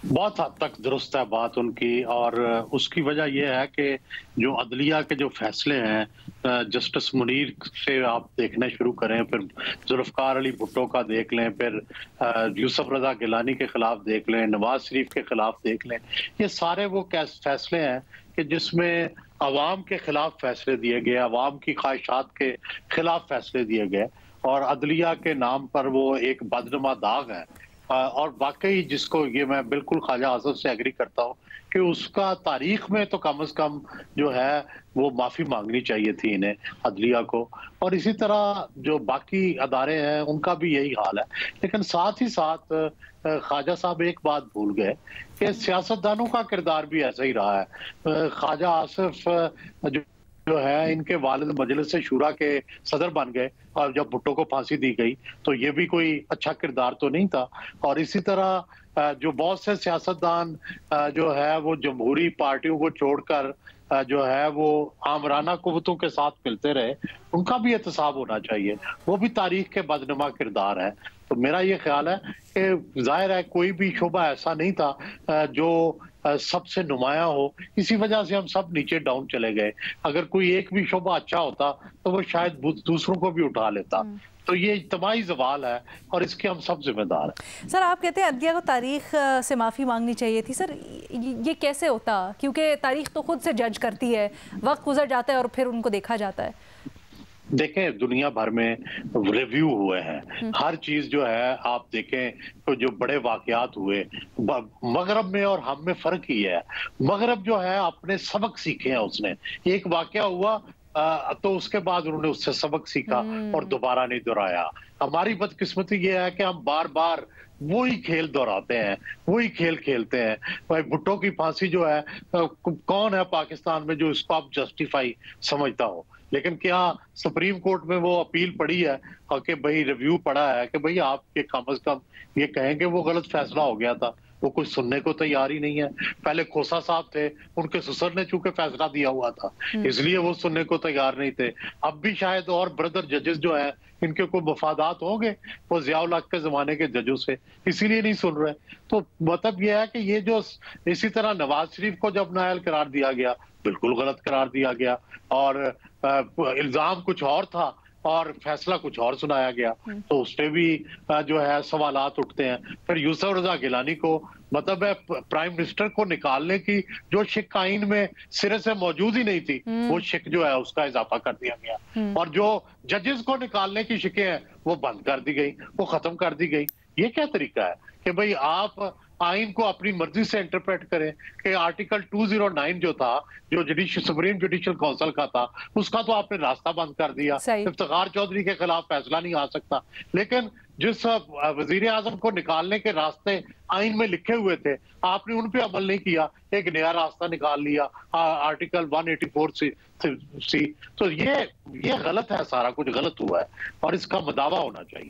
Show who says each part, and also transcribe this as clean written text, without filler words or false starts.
Speaker 1: बहुत हद तक दुरुस्त है बात उनकी और उसकी वजह ये है कि जो अदलिया के जो फैसले हैं जस्टिस मुनीर से आप देखने शुरू करें, फिर जुल्फ़िकार अली भुट्टो का देख लें, फिर यूसुफ रज़ा गिलानी के खिलाफ देख लें, नवाज शरीफ के खिलाफ देख लें। ये सारे वो फैसले हैं कि जिसमें अवाम के खिलाफ फैसले दिए गए, अवाम की ख्वाहिशात के खिलाफ फैसले दिए गए और अदलिया के नाम पर वो एक बदनुमा दाग है। और वाकई जिसको ये मैं बिल्कुल ख्वाजा आज़म से एग्री करता हूँ कि उसका तारीख में तो कम से कम जो है वो माफ़ी मांगनी चाहिए थी इन्हें, अदलिया को। और इसी तरह जो बाकी अदारे हैं उनका भी यही हाल है। लेकिन साथ ही साथ ख्वाजा साहब एक बात भूल गए कि सियासतदानों का किरदार भी ऐसा ही रहा है। ख्वाजा आसिफ जो जो है इनके वालिद मजलिस शूरा के सदर बन गए और जब भुट्टो को फांसी दी गई तो ये भी कोई अच्छा किरदार तो नहीं था। और इसी तरह जो बहुत से सियासतदान जो है वो जमहूरी पार्टियों को छोड़कर जो है वो आमराना कुव्वतों के साथ मिलते रहे, उनका भी एहतसाब होना चाहिए। वो भी तारीख के बदनुमा किरदार है। तो मेरा ये ख्याल है कि जाहिर है कोई भी शोबा ऐसा नहीं था जो सबसे नुमाया हो, इसी वजह से हम सब नीचे डाउन चले गए। अगर कोई एक भी शोबा अच्छा होता तो वो शायद दूसरों को भी उठा लेता। तो ये इज्तिमाई ज़वाल है और इसके हम सब जिम्मेदार हैं।
Speaker 2: सर, आप कहते हैं अदलिया को तारीख से माफ़ी मांगनी चाहिए थी। सर, ये कैसे होता? क्योंकि तारीख तो खुद से जज करती है, वक्त गुजर जाता है और फिर उनको देखा जाता है।
Speaker 1: देखें, दुनिया भर में रिव्यू हुए हैं, हर चीज जो है आप देखें तो जो बड़े वाकयात हुए मगरब में और हम में फर्क ही है। मगरब जो है अपने सबक सीखे हैं, उसने एक वाकया हुआ तो उसके बाद उन्होंने उससे सबक सीखा और दोबारा नहीं दोहराया। हमारी बदकिस्मती ये है कि हम बार बार वही खेल दोहराते हैं, वही खेल खेलते हैं। भाई भुट्टो की फांसी जो है कौन है पाकिस्तान में जो इसको आप जस्टिफाई समझता हो? लेकिन क्या सुप्रीम कोर्ट में वो अपील पड़ी है और कि भाई रिव्यू पड़ा है कि भाई आप ये कम से कम ये कहें कि वो गलत फैसला हो गया था? वो कुछ सुनने को तैयार ही नहीं है। पहले खोसा साहब थे, उनके ससुर ने चूंकि फैसला दिया हुआ था इसलिए वो सुनने को तैयार नहीं थे। अब भी शायद और ब्रदर जजेस जो है इनके कोई मफादात होंगे वो जियाउल हक के जमाने के जजों से, इसीलिए नहीं सुन रहे। तो मतलब ये है कि ये जो इसी तरह नवाज शरीफ को जब नाअहल करार दिया गया, बिल्कुल गलत करार दिया गया और इल्जाम कुछ और था और फैसला कुछ और सुनाया गया, तो उस पे भी जो है सवालात उठते हैं। फिर यूसुफ रजा गिलानी को मतलब है प्राइम मिनिस्टर को निकालने की जो शिक आइन में सिरे से मौजूद ही नहीं थी, वो शिक जो है उसका इजाफा कर दिया गया और जो जजेस को निकालने की शिकें हैं वो बंद कर दी गई, वो खत्म कर दी गई। ये क्या तरीका है कि भाई आप आइन को अपनी मर्जी से इंटरप्रेट करें कि आर्टिकल 209 जो था, जो सुप्रीम जुडिशियल काउंसिल का था, उसका तो आपने रास्ता बंद कर दिया। इफ्तिखार चौधरी के खिलाफ फैसला नहीं आ सकता, लेकिन जिस वजीर आजम को निकालने के रास्ते आइन में लिखे हुए थे आपने उन पे अमल नहीं किया, एक नया रास्ता निकाल लिया आर्टिकल 184 सी। तो ये गलत है, सारा कुछ गलत हुआ है और इसका मदावा होना चाहिए।